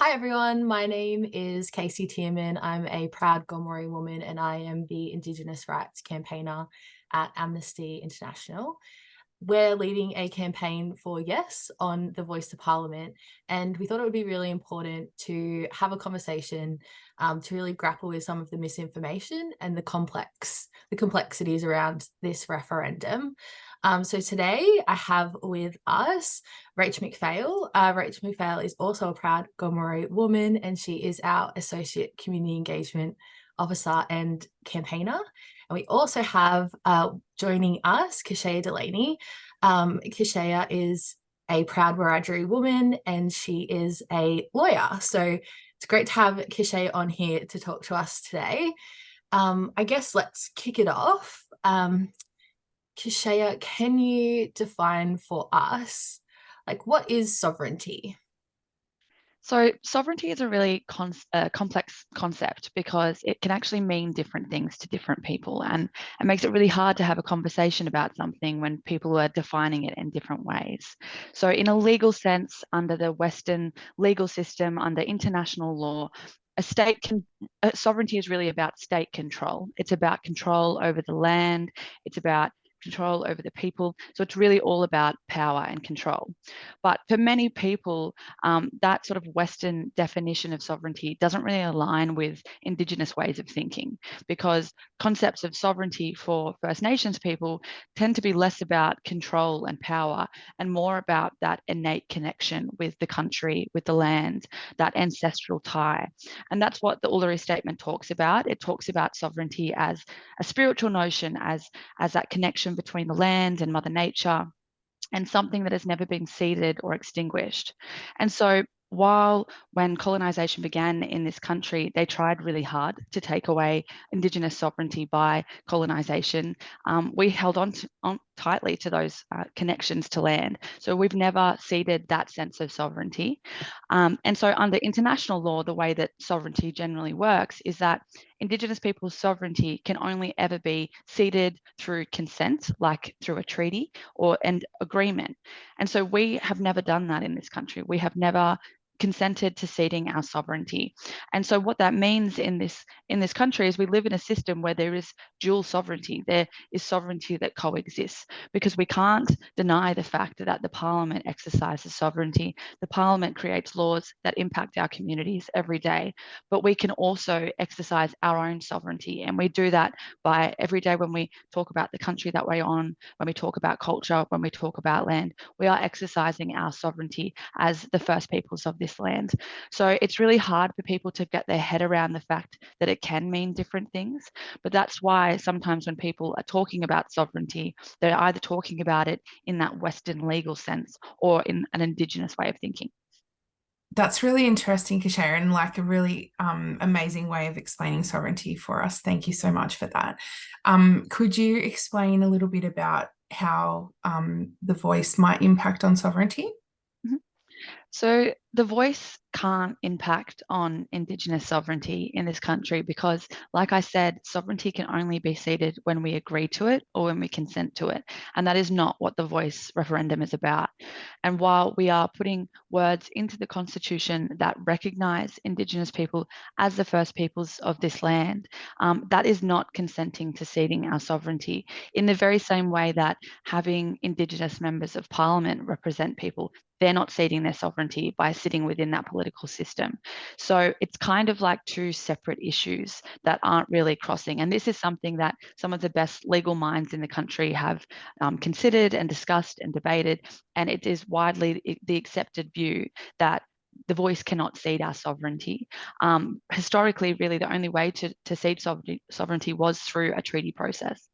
Hi everyone, my name is Kacey Teerman. I'm a proud Gomeroi woman and I am the Indigenous rights campaigner at Amnesty International. We're leading a campaign for Yes on the Voice to Parliament, and we thought it would be really important to have a conversation to really grapple with some of the misinformation and the complexities around this referendum. So today I have with us Rach McPhail. Rach McPhail is also a proud Gomeroi woman, and she is our Associate Community Engagement Officer and campaigner. And we also have joining us Kishaya Delaney. Kishaya is a proud Wiradjuri woman and she is a lawyer. So it's great to have Kishaya on here to talk to us today. I guess let's kick it off. Kishaya, can you define for us, like, what is sovereignty? So sovereignty is a really complex concept because it can actually mean different things to different people, and it makes it really hard to have a conversation about something when people are defining it in different ways. So in a legal sense, under the Western legal system, under international law, sovereignty is really about state control. It's about control over the land. It's about control over the people. So it's really all about power and control. But for many people, that sort of Western definition of sovereignty doesn't really align with Indigenous ways of thinking, because concepts of sovereignty for First Nations people tend to be less about control and power and more about that innate connection with the country, with the land, that ancestral tie. And that's what the Uluru Statement talks about. It talks about sovereignty as a spiritual notion, as that connection between the land and Mother Nature, and something that has never been ceded or extinguished. And so while when colonisation began in this country, they tried really hard to take away Indigenous sovereignty by colonisation, we held on tightly to those connections to land. So we've never ceded that sense of sovereignty. And so under international law, the way that sovereignty generally works is that Indigenous people's sovereignty can only ever be ceded through consent, like through a treaty or an agreement. And so we have never done that in this country. We have never consented to ceding our sovereignty. And so what that means in this country is we live in a system where there is dual sovereignty. There is sovereignty that coexists, because we can't deny the fact that the parliament exercises sovereignty. The parliament creates laws that impact our communities every day, but we can also exercise our own sovereignty. And we do that by every day when we talk about the country that we're on, when we talk about culture, when we talk about land, we are exercising our sovereignty as the first peoples of this land. So it's really hard for people to get their head around the fact that it can mean different things. But that's why sometimes when people are talking about sovereignty, they're either talking about it in that Western legal sense or in an Indigenous way of thinking. That's really interesting, Kishaya, and like a really amazing way of explaining sovereignty for us. Thank you so much for that. Could you explain a little bit about how the voice might impact on sovereignty? Mhm. So the voice can't impact on Indigenous sovereignty in this country because, like I said, sovereignty can only be ceded when we agree to it or when we consent to it. And that is not what the voice referendum is about. And while we are putting words into the Constitution that recognise Indigenous people as the first peoples of this land, that is not consenting to ceding our sovereignty in the very same way that having Indigenous members of Parliament represent people, they're not ceding their sovereignty by sitting within that political system. So it's kind of like two separate issues that aren't really crossing. And this is something that some of the best legal minds in the country have considered and discussed and debated. And it is widely the accepted view that the voice cannot cede our sovereignty. Historically, really, the only way to cede sovereignty was through a treaty process.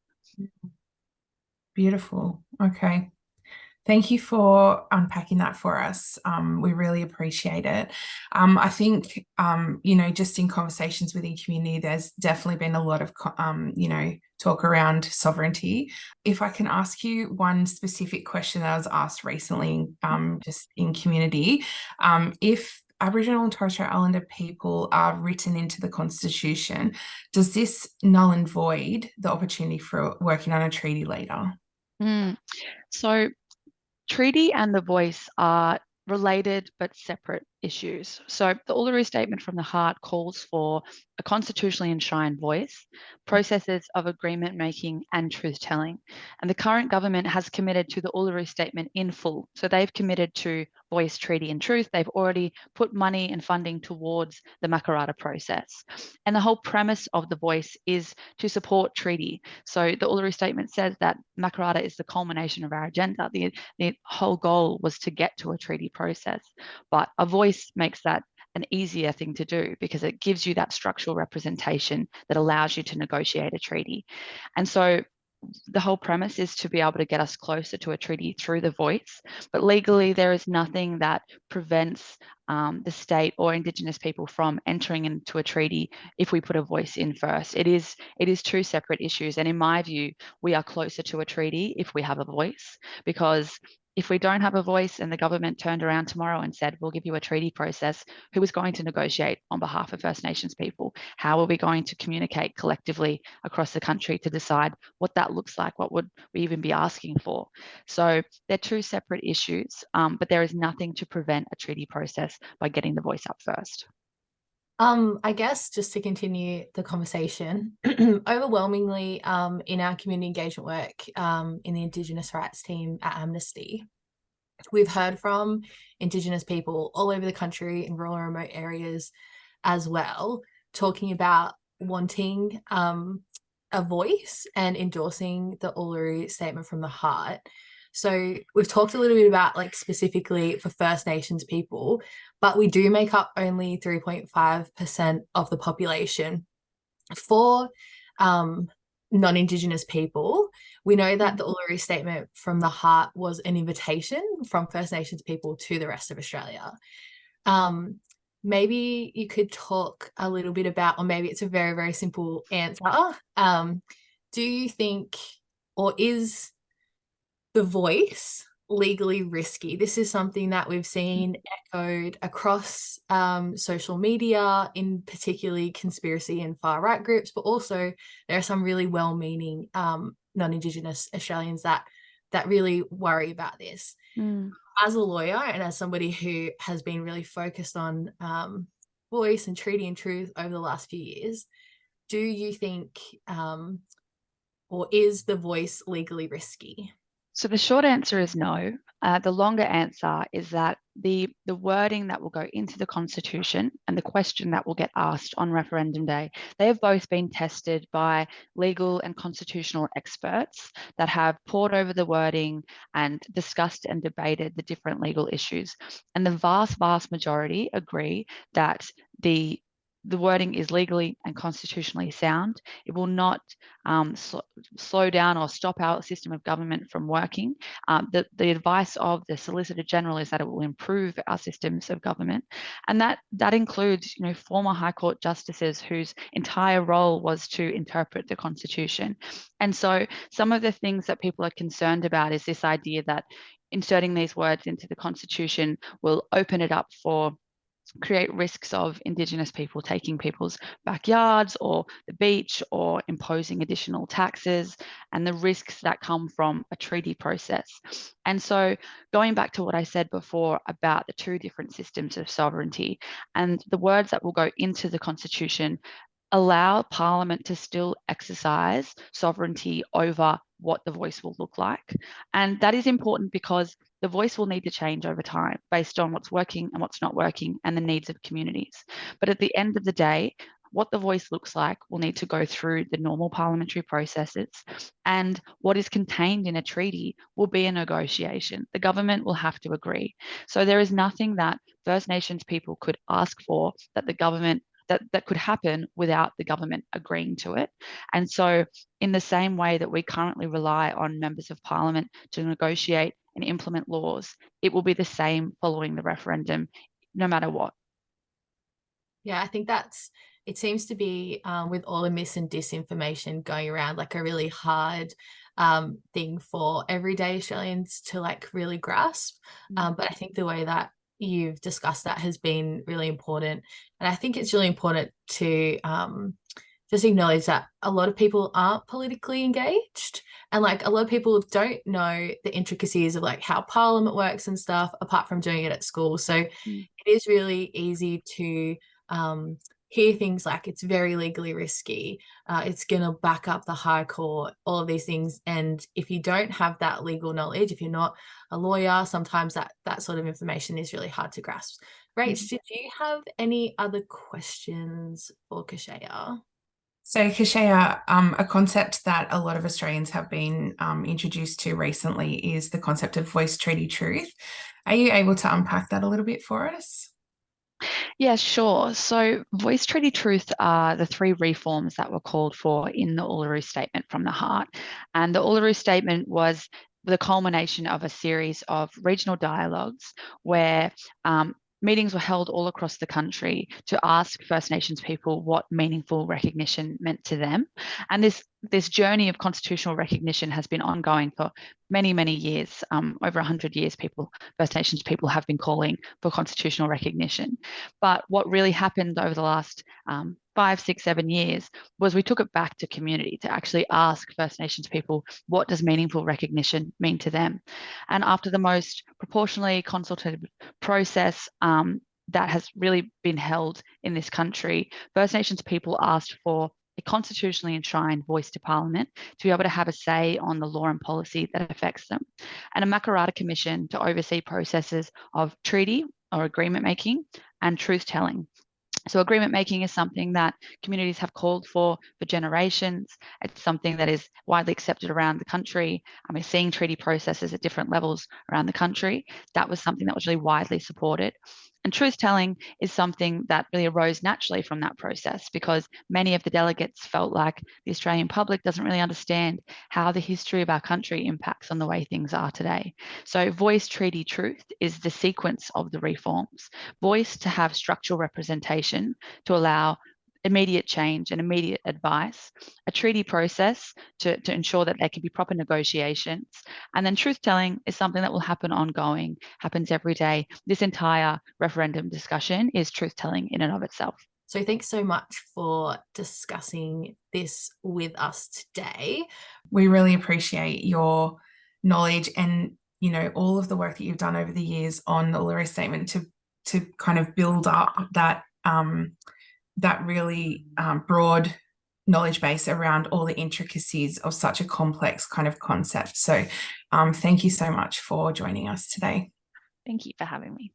Beautiful. Okay. Thank you for unpacking that for us. We really appreciate it. I think, just in conversations within community, there's definitely been a lot of, talk around sovereignty. If I can ask you one specific question that I was asked recently, just in community, if Aboriginal and Torres Strait Islander people are written into the Constitution, does this null and void the opportunity for working on a treaty later? So treaty and the voice are related but separate issues. So the Uluru Statement from the Heart calls for a constitutionally enshrined voice, processes of agreement making and truth telling. And the current government has committed to the Uluru Statement in full. So they've committed to voice, treaty and truth. They've already put money and funding towards the Makarrata process. And the whole premise of the voice is to support treaty. So the Uluru Statement says that Makarrata is the culmination of our agenda. The whole goal was to get to a treaty process. But a voice makes that an easier thing to do because it gives you that structural representation that allows you to negotiate a treaty. And so the whole premise is to be able to get us closer to a treaty through the voice. But legally, there is nothing that prevents the state or Indigenous people from entering into a treaty if we put a voice in first. It is two separate issues. And in my view, we are closer to a treaty if we have a voice, because if we don't have a voice and the government turned around tomorrow and said, we'll give you a treaty process, who is going to negotiate on behalf of First Nations people? How are we going to communicate collectively across the country to decide what that looks like? What would we even be asking for? So they're two separate issues, but there is nothing to prevent a treaty process by getting the voice up first. I guess just to continue the conversation, overwhelmingly in our community engagement work in the Indigenous rights team at Amnesty, we've heard from Indigenous people all over the country in rural and remote areas as well, talking about wanting a voice and endorsing the Uluru Statement from the Heart. So we've talked a little bit about like specifically for First Nations people, but we do make up only 3.5% of the population. For non-Indigenous people, we know that the Uluru Statement from the Heart was an invitation from First Nations people to the rest of Australia. Maybe you could talk a little bit about, or maybe it's a very, very simple answer. Do you think, or is the voice legally risky? This is something that we've seen echoed across social media, in particularly conspiracy and far right groups, but also there are some really well-meaning non-Indigenous Australians that really worry about this. As a lawyer and as somebody who has been really focused on voice and treaty and truth over the last few years, do you think, or is the voice legally risky? So the short answer is no. The longer answer is that the wording that will go into the Constitution and the question that will get asked on referendum day, they have both been tested by legal and constitutional experts that have pored over the wording and discussed and debated the different legal issues. And the vast, vast majority agree that the wording is legally and constitutionally sound. It will not slow down or stop our system of government from working. The advice of the Solicitor General is that it will improve our systems of government. And that includes, former High Court justices whose entire role was to interpret the Constitution. And so some of the things that people are concerned about is this idea that inserting these words into the Constitution will open it up for create risks of Indigenous people taking people's backyards or the beach or imposing additional taxes and the risks that come from a treaty process. And so going back to what I said before about the two different systems of sovereignty and the words that will go into the Constitution allow Parliament to still exercise sovereignty over what the voice will look like. And that is important because the voice will need to change over time based on what's working and what's not working and the needs of communities. But at the end of the day, what the voice looks like will need to go through the normal parliamentary processes, and what is contained in a treaty will be a negotiation. The government will have to agree. So there is nothing that First Nations people could ask for that the government that could happen without the government agreeing to it. And so in the same way that we currently rely on members of Parliament to negotiate and implement laws, it will be the same following the referendum, no matter what. Yeah, I think it seems to be with all the mis and disinformation going around, like a really hard thing for everyday Australians to like really grasp. But I think the way that you've discussed that has been really important. And I think it's really important to just acknowledge that a lot of people aren't politically engaged, and like a lot of people don't know the intricacies of like how Parliament works and stuff apart from doing it at school. So it is really easy to hear things like it's very legally risky, it's going to back up the High Court, all of these things. And if you don't have that legal knowledge, if you're not a lawyer, sometimes that sort of information is really hard to grasp. Rach, did you have any other questions for Kishaya? So, Kishaya, a concept that a lot of Australians have been introduced to recently is the concept of voice treaty truth. Are you able to unpack that a little bit for us? Yeah, sure. So voice treaty truth are the 3 reforms that were called for in the Uluru Statement from the Heart. And the Uluru Statement was the culmination of a series of regional dialogues where meetings were held all across the country to ask First Nations people what meaningful recognition meant to them. And this journey of constitutional recognition has been ongoing for many, many years. Over 100 years, First Nations people have been calling for constitutional recognition. But what really happened over the last 5, 6, 7 years was we took it back to community to actually ask First Nations people, what does meaningful recognition mean to them? And after the most proportionally consultative process that has really been held in this country, First Nations people asked for a constitutionally enshrined voice to Parliament to be able to have a say on the law and policy that affects them, and a Makarrata Commission to oversee processes of treaty or agreement making and truth telling. So agreement making is something that communities have called for generations. It's something that is widely accepted around the country. And we're seeing treaty processes at different levels around the country. That was something that was really widely supported. And truth telling is something that really arose naturally from that process, because many of the delegates felt like the Australian public doesn't really understand how the history of our country impacts on the way things are today. So voice treaty truth is the sequence of the reforms. Voice to have structural representation to allow immediate change and immediate advice, a treaty process to ensure that there can be proper negotiations, and then truth telling is something that will happen ongoing, happens every day. This entire referendum discussion is truth telling in and of itself. So thanks so much for discussing this with us today. We really appreciate your knowledge and, you know, all of the work that you've done over the years on the Uluru Statement to kind of build up that that really broad knowledge base around all the intricacies of such a complex kind of concept. So thank you so much for joining us today. Thank you for having me.